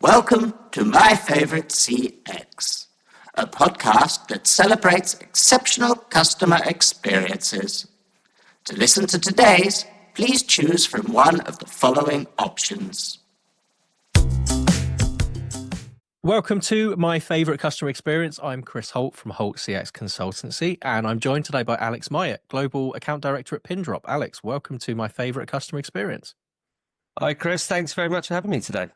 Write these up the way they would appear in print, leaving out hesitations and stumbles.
Welcome to My Favorite CX, a podcast that celebrates exceptional customer experiences. To listen to today's, please choose from one of the following options. Welcome to My Favorite Customer Experience. I'm Chris Holt from Holt CX Consultancy, and I'm joined today by Alex Myatt, Global Account Director at Pindrop. Alex, welcome to My Favorite Customer Experience. Hi, Chris. Thanks very much for having me today.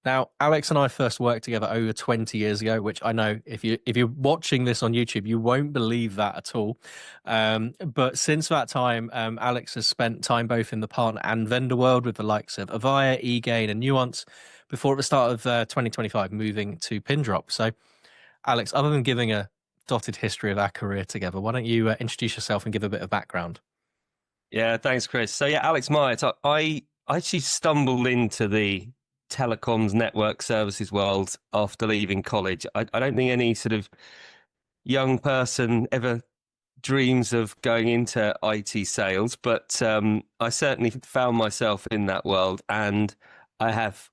Now, Alex and I first worked together over 20 years ago, which I know if you're watching this on YouTube, you won't believe that at all. But since that time, Alex has spent time both in the partner and vendor world with the likes of Avaya, eGain, and Nuance before at the start of 2025 moving to Pindrop. So, Alex, other than giving a dotted history of our career together, why don't you introduce yourself and give a bit of background? Yeah, thanks, Chris. So, Alex Myatt, I actually stumbled into the telecoms network services world after leaving college. I don't think any sort of young person ever dreams of going into IT sales, but I certainly found myself in that world, and I have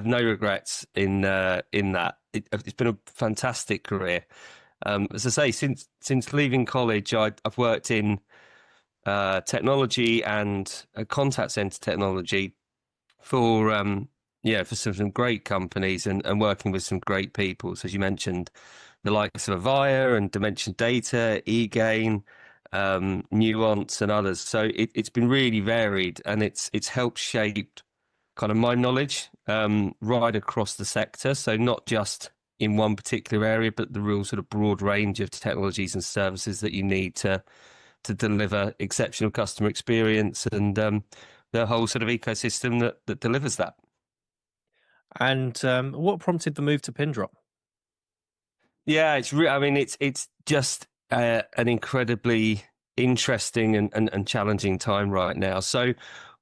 no regrets in that. It's been a fantastic career. As I say, since leaving college, I've worked in technology and contact center technology for some great companies and working with some great people. So as you mentioned, the likes of Avaya and Dimension Data, eGain, Nuance, and others. So it's been really varied, and it's helped shape kind of my knowledge right across the sector. So not just in one particular area, but the real sort of broad range of technologies and services that you need to deliver exceptional customer experience and the whole sort of ecosystem that delivers that. And what prompted the move to Pindrop? Yeah, it's just an incredibly interesting and challenging time right now. So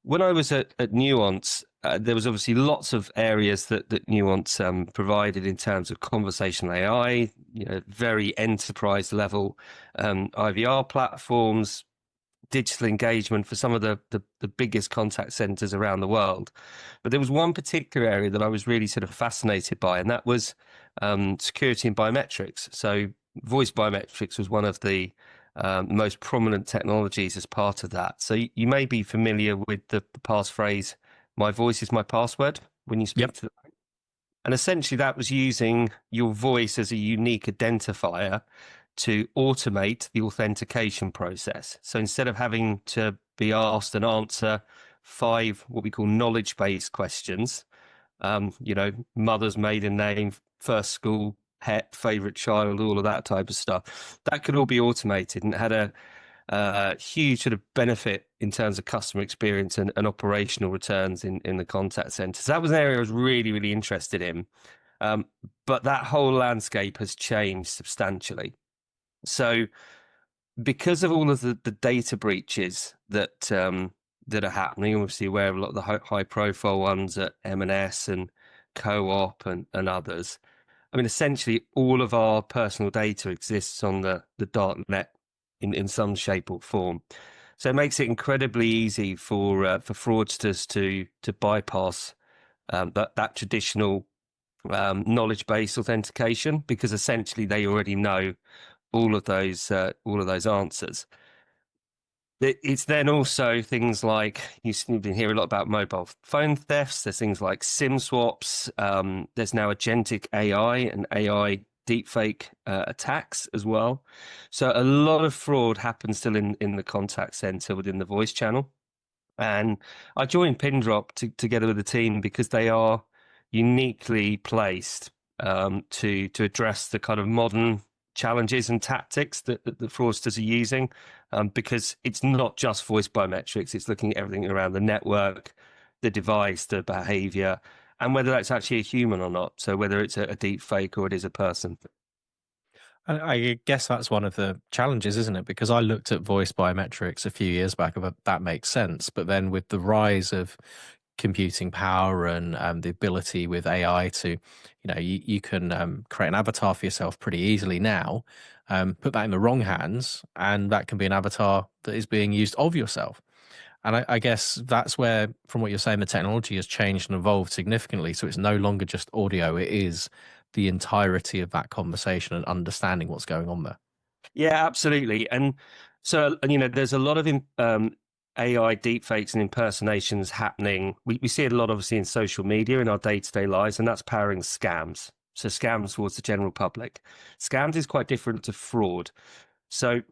when I was at Nuance, there was obviously lots of areas that Nuance provided in terms of conversational AI, very enterprise level IVR platforms, digital engagement for some of the biggest contact centers around the world. But there was one particular area that I was really sort of fascinated by, and that was security and biometrics. So voice biometrics was one of the most prominent technologies as part of that. So you may be familiar with the passphrase, "My voice is my password," when you speak to them. And essentially that was using your voice as a unique identifier to automate the authentication process. So instead of having to be asked and answer 5 what we call knowledge-based questions, mother's maiden name, first school, pet, favorite child, all of that type of stuff, that could all be automated and had a huge sort of benefit in terms of customer experience and operational returns in the contact center. So that was an area I was really, really interested in. But that whole landscape has changed substantially. So because of all of the data breaches that are happening, obviously aware of a lot of the high profile ones at M&S and Co-op and others. I mean, essentially all of our personal data exists on the dark net in some shape or form. So it makes it incredibly easy for fraudsters to bypass that traditional knowledge-based authentication, because essentially they already know all of those answers. It's then also things like, you've been hearing a lot about mobile phone thefts. There's things like SIM swaps. There's now agentic AI and AI deepfake attacks as well. So a lot of fraud happens still in the contact center within the voice channel. And I joined Pindrop together with the team because they are uniquely placed to address the kind of modern challenges and tactics that the fraudsters are using, because it's not just voice biometrics. It's looking at everything around the network, the device, the behavior, and whether that's actually a human or not. So whether it's a deep fake or it is a person. I guess that's one of the challenges, isn't it? Because I looked at voice biometrics a few years back, but that makes sense. But then with the rise of computing power and the ability with AI to, you can create an avatar for yourself pretty easily now, put that in the wrong hands, and that can be an avatar that is being used of yourself. And I guess that's where, from what you're saying, the technology has changed and evolved significantly. So it's no longer just audio, it is the entirety of that conversation and understanding what's going on there. Yeah, absolutely. And so, you know, there's a lot of AI deepfakes and impersonations happening. We see it a lot, obviously, in social media in our day-to-day lives, and that's powering scams. So scams towards the general public. Scams is quite different to fraud. So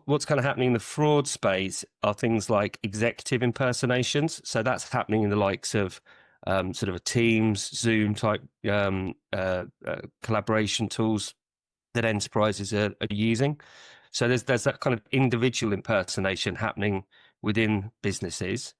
what's kind of happening in the fraud space are things like executive impersonations. So that's happening in the likes of sort of a Teams, Zoom type collaboration tools that enterprises are using. So there's that kind of individual impersonation happening within businesses.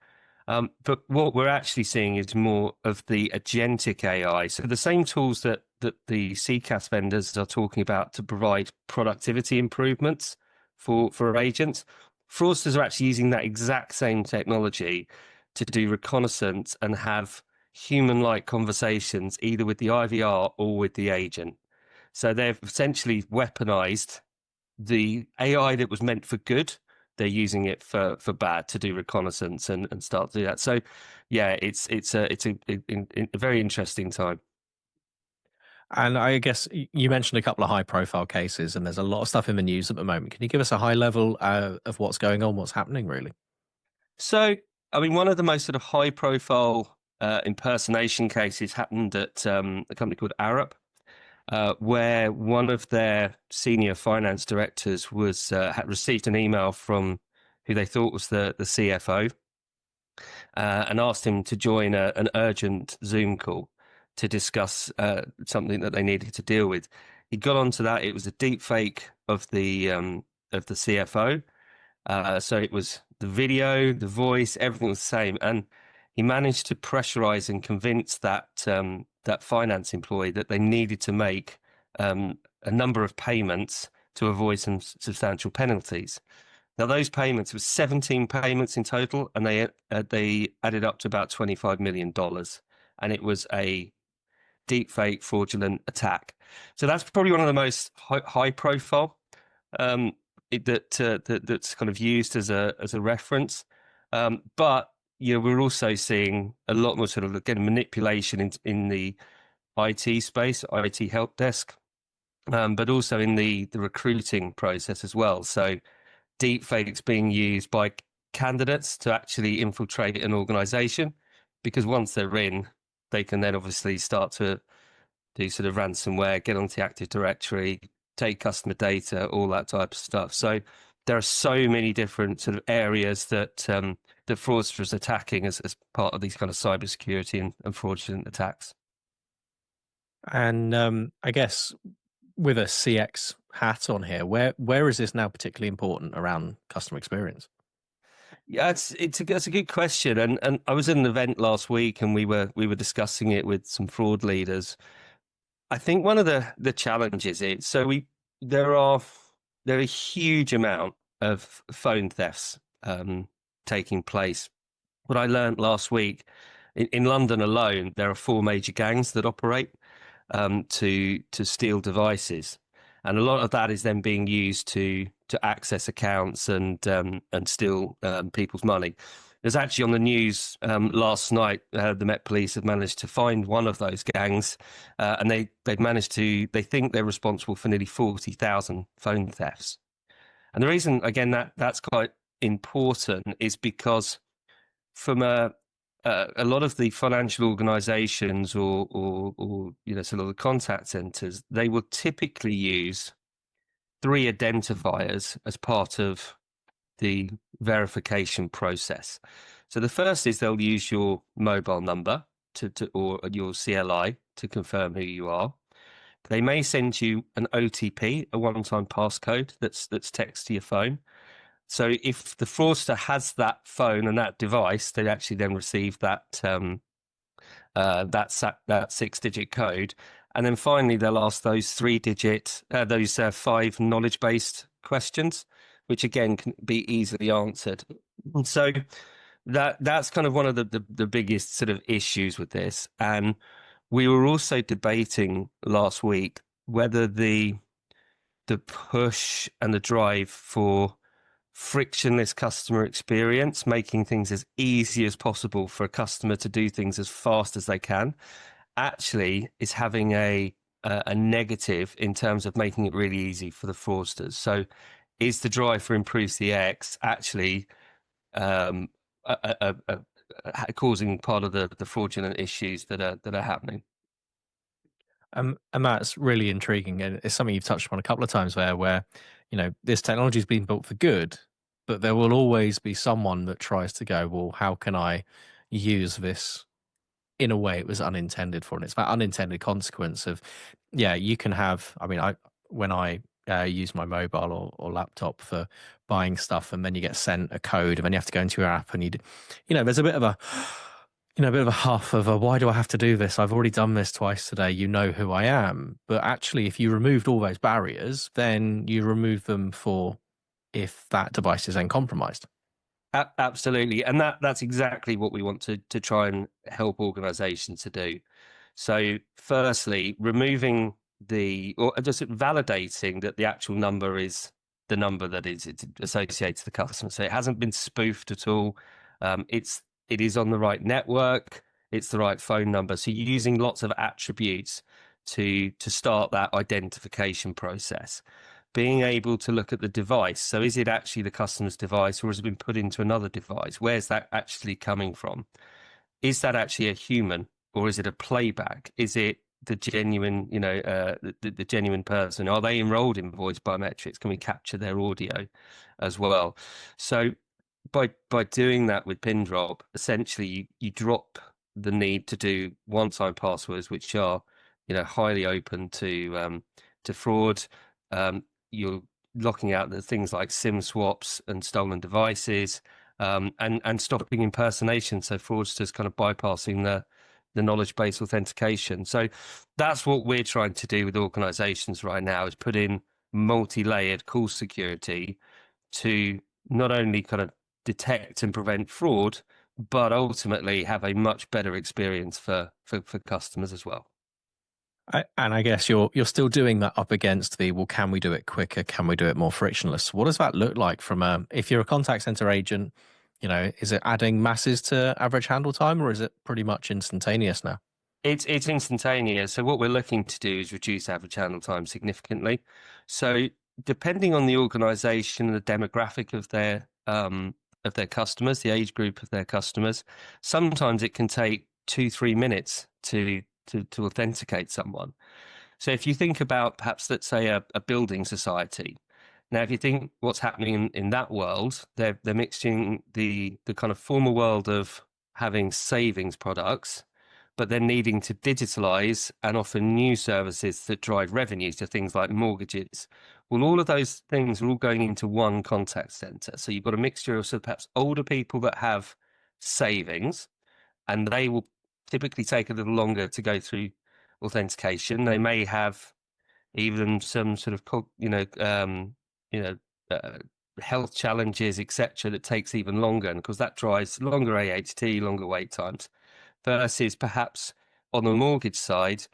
But what we're actually seeing is more of the agentic AI. So the same tools that the CCaaS vendors are talking about to provide productivity improvements for agents, fraudsters are actually using that exact same technology to do reconnaissance and have human-like conversations either with the IVR or with the agent. So they've essentially weaponized the AI that was meant for good. They're using it for bad to do reconnaissance and start to do that. So, yeah, it's a very interesting time. And I guess you mentioned a couple of high profile cases, and there's a lot of stuff in the news at the moment. Can you give us a high level of what's going on, what's happening, really? So, I mean, one of the most sort of high profile impersonation cases happened at a company called Arup, where one of their senior finance directors had received an email from who they thought was the CFO, and asked him to join an urgent Zoom call to discuss something that they needed to deal with. He got onto that. It was a deep fake of the CFO. So it was the video, the voice, everything was the same. And he managed to pressurize and convince that finance employee that they needed to make a number of payments to avoid some substantial penalties. Now, those payments were 17 payments in total, and they added up to about $25 million. And it was a deepfake fraudulent attack. So that's probably one of the most high profile that's kind of used as a reference. But you know, we're also seeing a lot more sort of again manipulation in the IT space, IT help desk, but also in the recruiting process as well. So deepfakes being used by candidates to actually infiltrate an organization, because once they're in, they can then obviously start to do sort of ransomware, get onto the Active Directory, take customer data, all that type of stuff. So there are so many different sort of areas that that fraudsters are attacking as part of these kind of cybersecurity and fraudulent attacks. And I guess with a CX hat on here, where is this now particularly important around customer experience? Yeah, that's a good question. And I was at an event last week, and we were discussing it with some fraud leaders. I think one of the challenges is there are a huge amount of phone thefts taking place. What I learned last week in London alone, there are 4 major gangs that operate to steal devices, and a lot of that is then being used to access accounts and steal people's money. There's actually on the news last night, the Met Police have managed to find one of those gangs, and they've managed to. They think they're responsible for nearly 40,000 phone thefts. And the reason, again, that's quite important is because from a lot of the financial organisations or you know sort of the contact centres, they will typically use 3 identifiers as part of the verification process. So the first is they'll use your mobile number or your CLI to confirm who you are. They may send you an OTP, a one-time passcode that's text to your phone. So if the fraudster has that phone and that device, they actually then receive that 6-digit code. And then finally, they'll ask those 5 knowledge-based questions, which again can be easily answered. And so that's kind of one of the biggest sort of issues with this. And we were also debating last week whether the push and the drive for frictionless customer experience, making things as easy as possible for a customer to do things as fast as they can, actually is having a negative in terms of making it really easy for the fraudsters. So is the drive for improved CX actually um, causing part of the fraudulent issues that are happening? And that's really intriguing, and it's something you've touched upon a couple of times there, where this technology has been built for good, but there will always be someone that tries to go, well, how can I use this in a way it was unintended for? And it's that unintended consequence of, yeah, you can have. I mean, when I use my mobile or laptop for buying stuff, and then you get sent a code, and then you have to go into your app, and there's a bit of a huff of a, why do I have to do this? I've already done this twice today. You know who I am. But actually, if you removed all those barriers, then you remove them for if that device is then compromised. Absolutely. And that's exactly what we want to try and help organizations to do. So firstly, removing or just validating that the actual number is the number that it's associated to the customer. So it hasn't been spoofed at all. It is on the right network. It's the right phone number. So you're using lots of attributes to start that identification process. Being able to look at the device. So is it actually the customer's device, or has it been put into another device? Where's that actually coming from? Is that actually a human, or is it a playback? Is it the genuine, the genuine person? Are they enrolled in voice biometrics? Can we capture their audio as well? So by doing that with Pindrop, essentially you drop the need to do one-time passwords, which are highly open to fraud. You're locking out the things like SIM swaps and stolen devices, and stopping impersonation. So fraudsters kind of bypassing the knowledge-based authentication. So that's what we're trying to do with organizations right now, is put in multi-layered call security to not only kind of detect and prevent fraud, but ultimately have a much better experience for customers as well. And I guess you're still doing that up against the, well, can we do it quicker? Can we do it more frictionless? What does that look like from if you're a contact center agent, is it adding masses to average handle time, or is it pretty much instantaneous now? It's instantaneous. So what we're looking to do is reduce average handle time significantly. So depending on the organization and the demographic of their customers, the age group of their customers, sometimes it can take 2-3 minutes to authenticate someone. So if you think about perhaps, let's say, a building society. Now, if you think what's happening in that world, they're mixing the kind of former world of having savings products, but then needing to digitalize and offer new services that drive revenue to things like mortgages. Well, all of those things are all going into one contact center. So you've got a mixture of perhaps older people that have savings, and they will typically take a little longer to go through authentication. They may have even some sort of health challenges, etc., that takes even longer, and because that drives longer AHT, longer wait times, versus perhaps on the mortgage side,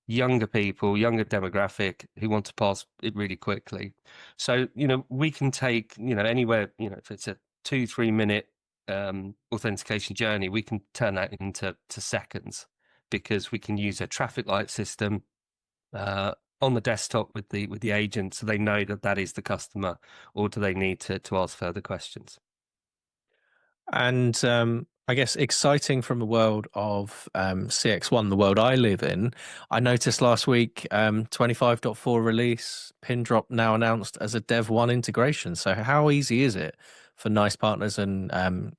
younger people, younger demographic who want to pass it really quickly. So we can take anywhere, if it's a 2-3 minute authentication journey, we can turn that into seconds, because we can use a traffic light system on the desktop with the agent, so they know that is the customer, or do they need to ask further questions. And I guess exciting from the world of CXone, the world I live in. I noticed last week 25.4 release, Pindrop now announced as a Dev 1 integration. So how easy is it for Nice partners and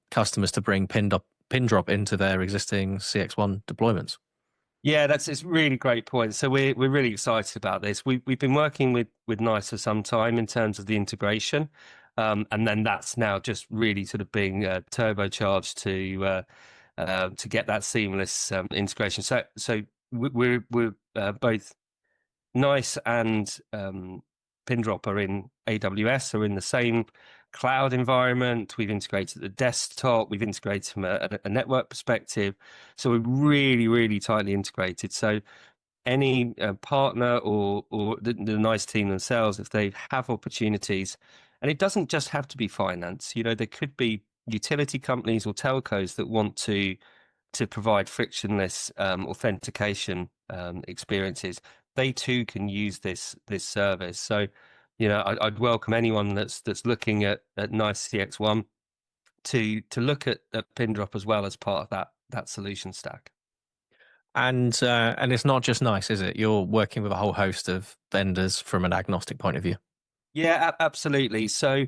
customers to bring Pindrop into their existing CXone deployments? Yeah, it's a really great point. So we're really excited about this. We've been working with Nice for some time in terms of the integration, and then that's now just really sort of being turbocharged to get that seamless integration. So we're both Nice and Pindrop are in AWS, so in the same cloud environment. We've integrated the desktop, we've integrated from a network perspective. So we're really, really tightly integrated. So any partner or the Nice team themselves, if they have opportunities And it doesn't just have to be finance. You know, there could be utility companies or telcos that want to provide frictionless authentication experiences. They too can use this service. So, you know, I'd welcome anyone that's looking at Nice CXone to look at Pindrop as well as part of that solution stack. And it's not just Nice, is it? You're working with a whole host of vendors from an agnostic point of view. Yeah, absolutely. So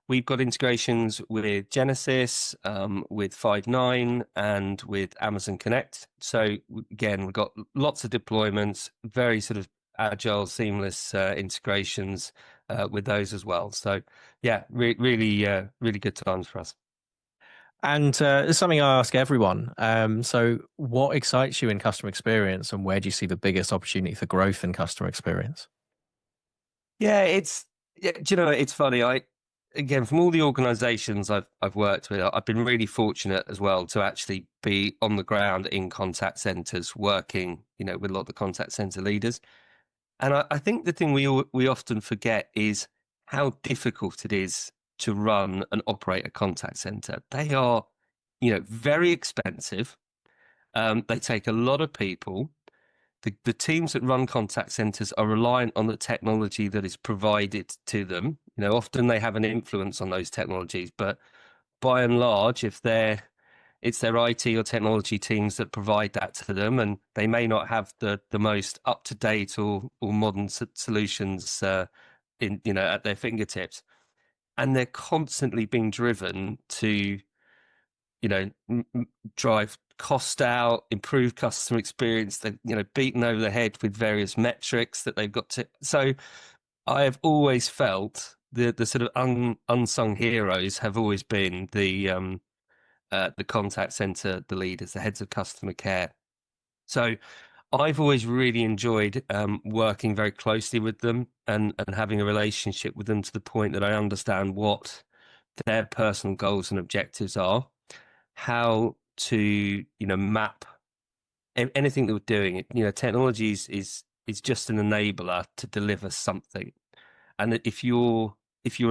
we've got integrations with Genesis, with Five9, and with Amazon Connect. So again, we've got lots of deployments, very sort of agile, seamless integrations with those as well. So yeah, really good times for us. And it's something I ask everyone. So what excites you in customer experience, and where do you see the biggest opportunity for growth in customer experience? Yeah, do you know, it's funny. Again, from all the organizations I've worked with, I've been really fortunate as well to actually be on the ground in contact centers working, you know, with a lot of the contact center leaders. And I think the thing we often forget is how difficult it is to run and operate a contact center. They are, you know, very expensive. They take a lot of people. The teams that run contact centers are reliant on the technology that is provided to them. You know, often they have an influence on those technologies, but by and large, it's their IT or technology teams that provide that to them, and they may not have the most up to date or modern solutions in, you know, at their fingertips, and they're constantly being driven to, you know, drive cost out, improve customer experience. They're, you know, beaten over the head with various metrics that they've got to. So I have always felt the sort of unsung heroes have always been the contact center, the leaders, the heads of customer care. So I've always really enjoyed working very closely with them and having a relationship with them to the point that I understand what their personal goals and objectives are, how to, you know, map anything that we're doing. You know, technology is just an enabler to deliver something, and if you're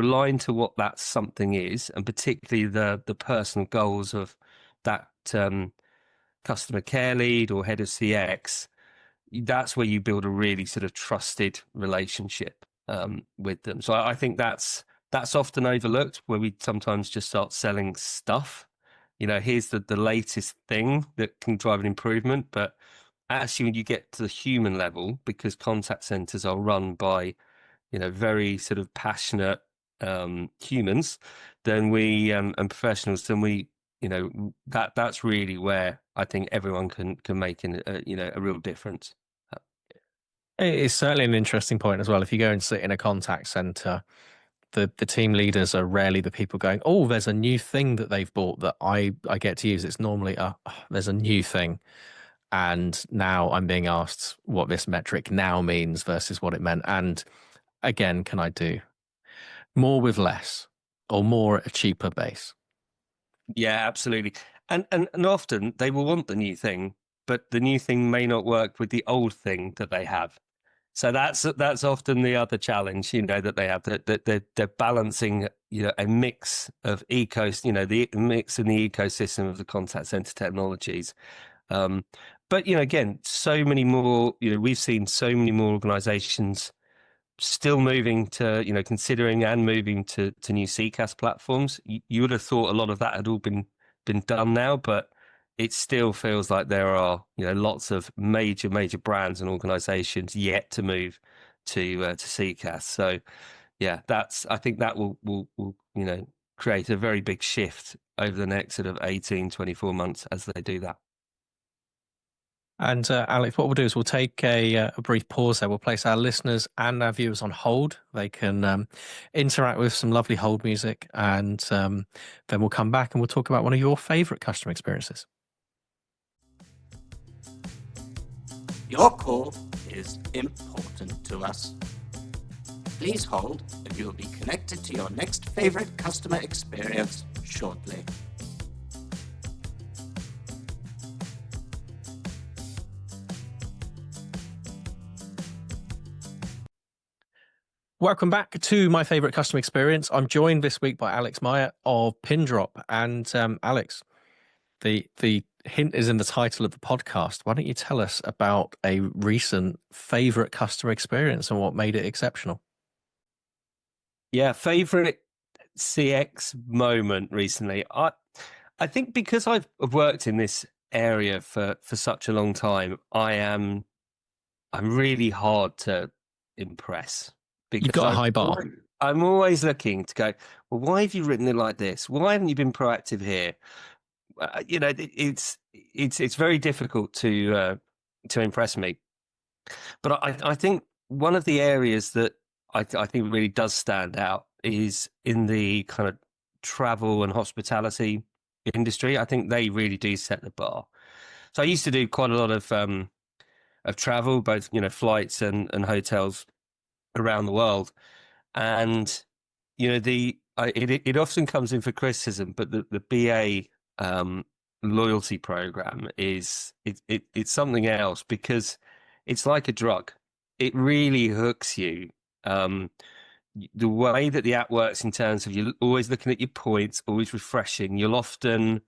aligned to what that something is, and particularly the personal goals of that customer care lead or head of CX, that's where you build a really sort of trusted relationship with them. So I think that's often overlooked, where we sometimes just start selling stuff. You know, here's the latest thing that can drive an improvement. But actually, when you get to the human level, because contact centers are run by, you know, very sort of passionate humans, then we and professionals, then we, you know, that's really where I think everyone can make you know, a real difference. It's certainly an interesting point as well. If you go and sit in a contact center, the team leaders are rarely the people going, oh, there's a new thing that they've bought that I get to use. It's normally, there's a new thing. And now I'm being asked what this metric now means versus what it meant. And again, can I do more with less, or more at a cheaper base? Yeah, absolutely. And often they will want the new thing, but the new thing may not work with the old thing that they have. So that's often the other challenge, you know, that they have, that they're balancing, you know, a mix of you know, the mix in the ecosystem of the contact center technologies. But, you know, again, so many more, you know, we've seen so many more organizations still moving to, you know, considering and moving to new CCaaS platforms. You would have thought a lot of that had all been done now, but it still feels like there are, you know, lots of major brands and organizations yet to move to CCaaS. So yeah, I think that will you know, create a very big shift over the next sort of 18-24 months as they do that. And Alex, what we'll do is we'll take a brief pause there. We'll place our listeners and our viewers on hold. They can interact with some lovely hold music, and then we'll come back and we'll talk about one of your favorite customer experiences. Your call is important to us. Please hold, and you'll be connected to your next favorite customer experience shortly. Welcome back to My Favorite Customer Experience. I'm joined this week by Alex Myatt of Pindrop. And Alex, the hint is in the title of the podcast. Why don't you tell us about a recent favorite customer experience and what made it exceptional? Yeah, favorite CX moment recently. I think because I've worked in this area for such a long time, I'm really hard to impress You've because got a high bar. I'm always looking to go, well, why have you written it like this? Why haven't you been proactive here? It's very difficult to impress me. But I think one of the areas that I think really does stand out is in the kind of travel and hospitality industry. I think they really do set the bar. So I used to do quite a lot of travel, both flights and hotels around the world, and it often comes in for criticism, but the BA loyalty program it's something else because it's like a drug. It really hooks you. Um, the way that the app works in terms of you're always looking at your points, always refreshing. You'll often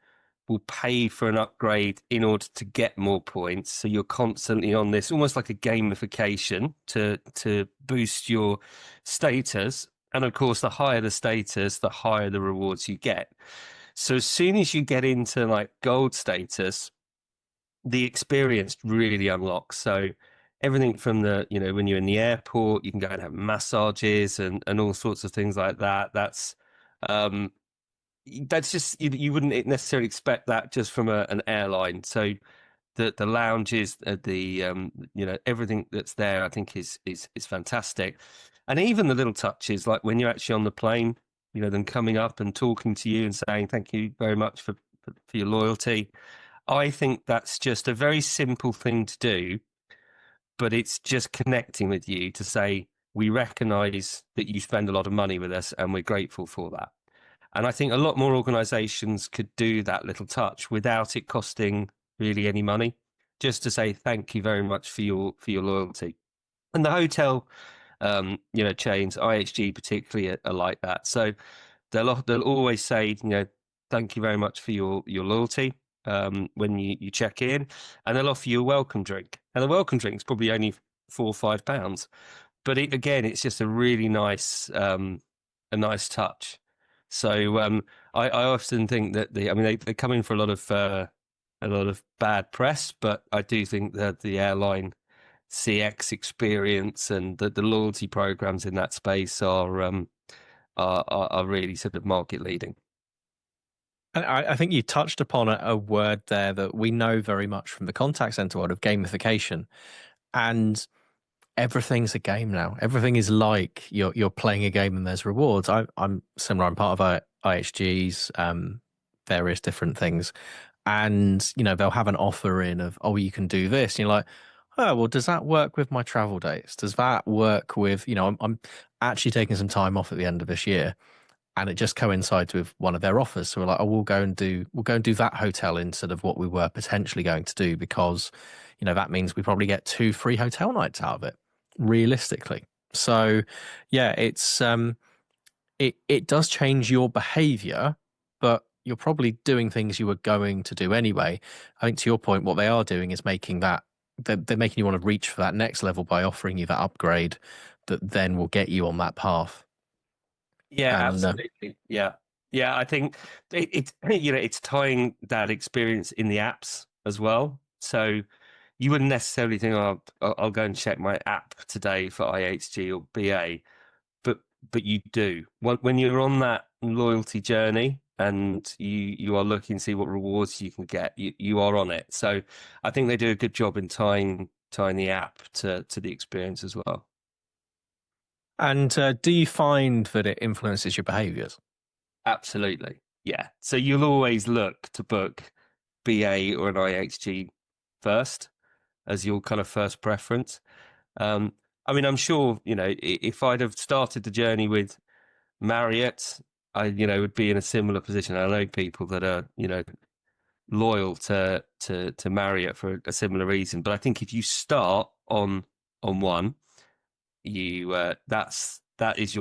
will pay for an upgrade in order to get more points. So you're constantly on this, almost like a gamification to boost your status. And of course, the higher the status, the higher the rewards you get. So as soon as you get into like gold status, the experience really unlocks. So everything from when you're in the airport, you can go and have massages and all sorts of things like that. Um, that's just you wouldn't necessarily expect that just from an airline. So the lounges, everything that's there, I think is fantastic, and even the little touches like when you're actually on the plane, them coming up and talking to you and saying thank you very much for your loyalty. I think that's just a very simple thing to do, but it's just connecting with you to say we recognize that you spend a lot of money with us and we're grateful for that. And I think a lot more organizations could do that little touch without it costing really any money, just to say thank you very much for your loyalty. And the hotel chains, IHG particularly are like that. So they'll always say, thank you very much for your loyalty when you check in, and they'll offer you a welcome drink. And the welcome drink is probably only £4 or £5, but it's just a really nice a nice touch. So I often think that they come in for a lot of bad press, but I do think that the airline CX experience and the loyalty programs in that space are really sort of market leading. And I think you touched upon a word there that we know very much from the contact center world of gamification. And everything's a game now. Everything is like you're playing a game and there's rewards. I'm similar. I'm part of IHG's various different things, and they'll have an offer in of you can do this. And you're like, oh well, does that work with my travel dates? Does that work with I'm actually taking some time off at the end of this year, and it just coincides with one of their offers. So we're like, we'll go and do that hotel instead of what we were potentially going to do because that means we probably get 2 free hotel nights out of it realistically. So yeah, it's it does change your behavior, but you're probably doing things you were going to do anyway. I think to your point, what they are doing is making that they're making you want to reach for that next level by offering you that upgrade that then will get you on that path. Yeah, And, absolutely. Yeah. I think it's tying that experience in the apps as well. So you wouldn't necessarily think, oh, I'll go and check my app today for IHG or BA, but you do. When you're on that loyalty journey and you are looking to see what rewards you can get, you are on it. So I think they do a good job in tying the app to the experience as well. And do you find that it influences your behaviors? Absolutely. Yeah. So you'll always look to book BA or an IHG first as your kind of first preference. I'm sure, if I'd have started the journey with Marriott, I, would be in a similar position. I know people that are, loyal to Marriott for a similar reason. But I think if you start on one, that's that's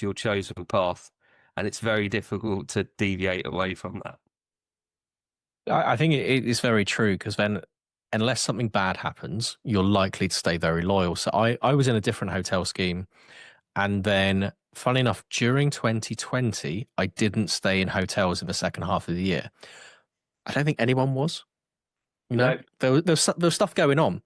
your chosen path, and it's very difficult to deviate away from that. I think it is very true, because then unless something bad happens, you're likely to stay very loyal. So I was in a different hotel scheme, and then funny enough, during 2020, I didn't stay in hotels in the second half of the year. I don't think anyone was. You know, No. there was stuff going on,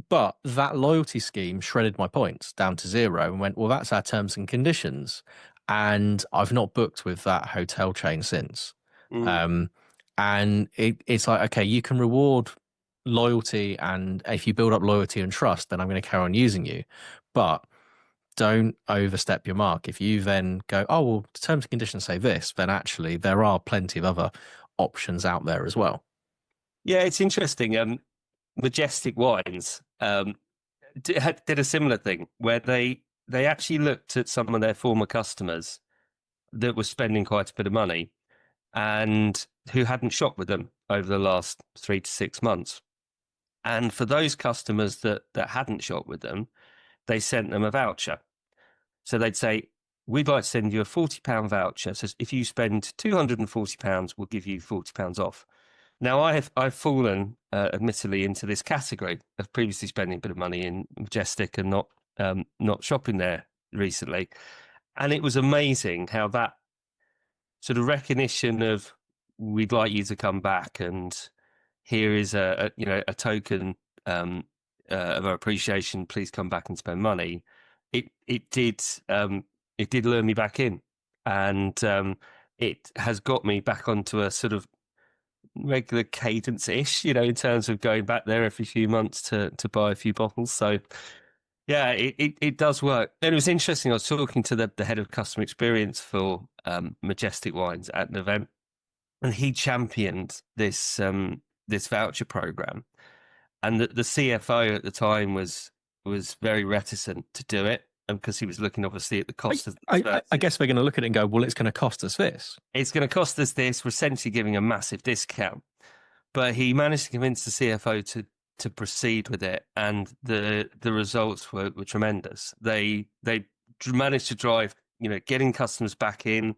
but that loyalty scheme shredded my points down to 0 and went, well, that's our terms and conditions, and I've not booked with that hotel chain since. Mm. And it's like, okay, you can reward loyalty, and if you build up loyalty and trust, then I'm going to carry on using you, but don't overstep your mark. If you then go, oh well, the terms and conditions say this, then actually there are plenty of other options out there as well. Yeah, it's interesting. Majestic Wines did a similar thing where they actually looked at some of their former customers that were spending quite a bit of money and who hadn't shopped with them over the last 3 to 6 months. And for those customers that hadn't shopped with them, they sent them a voucher. So they'd say, we'd like to send you a £40 voucher. So if you spend £240, we'll give you £40 off. Now, I've fallen, admittedly, into this category of previously spending a bit of money in Majestic and not shopping there recently. And it was amazing how that sort of recognition of, we'd like you to come back, and here is a token of our appreciation. Please come back and spend money. It did lure me back in, and it has got me back onto a sort of regular cadence-ish, in terms of going back there every few months to buy a few bottles. So yeah, it does work. And it was interesting. I was talking to the head of customer experience for Majestic Wines at an event, and he championed this voucher program. And the CFO at the time was very reticent to do it, because he was looking obviously at the cost of the I guess they're going to look at it and go, well, it's going to cost us this. It's going to cost us this. We're essentially giving a massive discount. But he managed to convince the CFO to proceed with it, and the results were tremendous. They managed to drive, getting customers back in.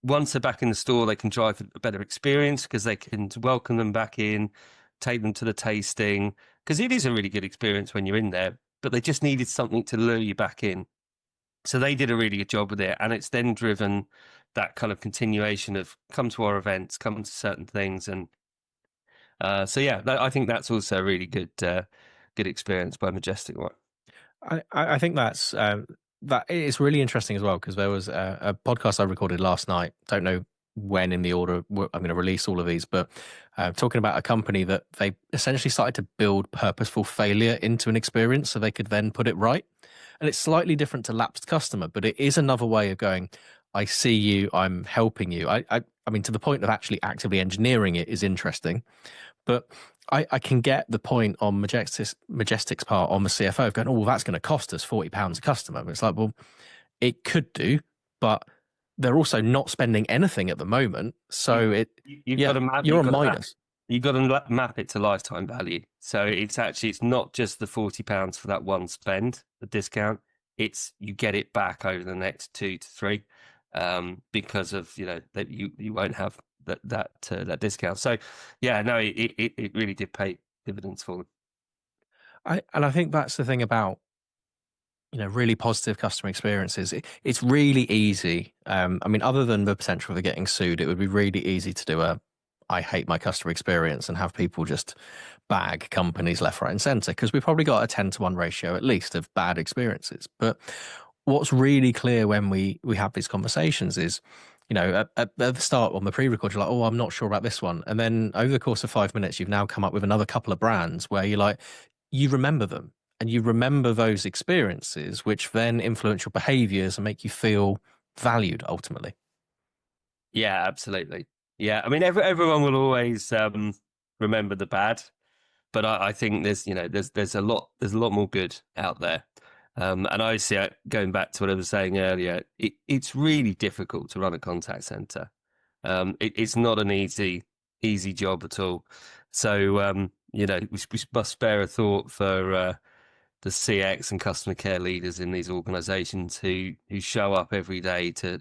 Once they're back in the store, they can drive a better experience, because they can welcome them back in, take them to the tasting, because it is a really good experience when you're in there, but they just needed something to lure you back in. So they did a really good job with it, and it's then driven that kind of continuation of come to our events, come to certain things. And so, yeah, I think that's also a really good experience by Majestic Wine. I think that is really interesting as well, because there was a podcast I recorded last night. Don't know when in the order I'm going to release all of these, but talking about a company that they essentially started to build purposeful failure into an experience so they could then put it right. And it's slightly different to lapsed customer, but it is another way of going, I see you, I'm helping you. I mean, to the point of actually actively engineering it is interesting. But I can get the point on Majestic's part on the CFO of going, oh, well, that's going to cost us £40 a customer. But it's like, well, it could do, but they're also not spending anything at the moment. So got to map, you're on minus. You've got to map it to lifetime value. So it's not just the £40 for that one spend, the discount. It's you get it back over the next 2 to 3, because of that you won't have that discount. So yeah, no, it really did pay dividends for them. I think that's the thing about really positive customer experiences. It's really easy. I mean, other than the potential for getting sued, it would be really easy to do I hate my customer experience and have people just bag companies left, right, and center, because we've probably got a 10-to-1 ratio at least of bad experiences. But what's really clear when we have these conversations is, at the start on the pre-record, you're like, oh, I'm not sure about this one. And then over the course of 5 minutes, you've now come up with another couple of brands where you're like, you remember them and you remember those experiences, which then influence your behaviors and make you feel valued ultimately. Yeah, absolutely. Yeah, I mean, everyone will always remember the bad, but I think there's a lot more good out there. And I see, going back to what I was saying earlier, it's really difficult to run a contact center. It's not an easy job at all. So we must spare a thought for CX and customer care leaders in these organizations who show up every day to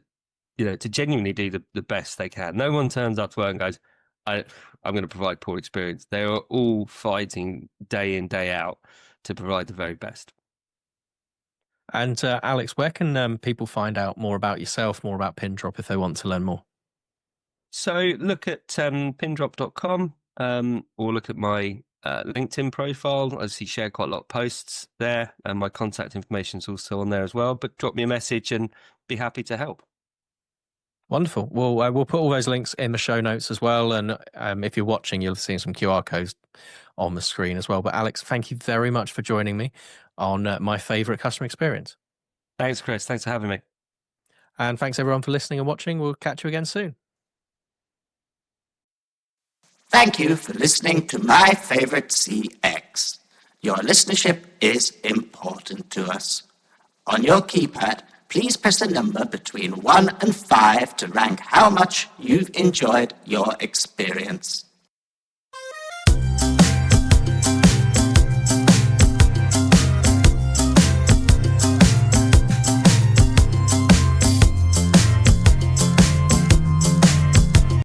genuinely do the best they can. No one turns up to work and goes, I'm going to provide poor experience. They are all fighting day in, day out to provide the very best. And Alex, where can people find out more about yourself, more about Pindrop if they want to learn more? So look at pindrop.com or look at my LinkedIn profile. I see share quite a lot of posts there, and my contact information is also on there as well. But drop me a message and be happy to help. Wonderful. Well, we'll put all those links in the show notes as well. And if you're watching, you'll see some QR codes on the screen as well. But Alex, thank you very much for joining me on my favorite customer experience. Thanks, Chris. Thanks for having me. And thanks everyone for listening and watching. We'll catch you again soon. Thank you for listening to My Favorite CX. Your listenership is important to us. On your keypad, please press the number between 1 and 5 to rank how much you've enjoyed your experience.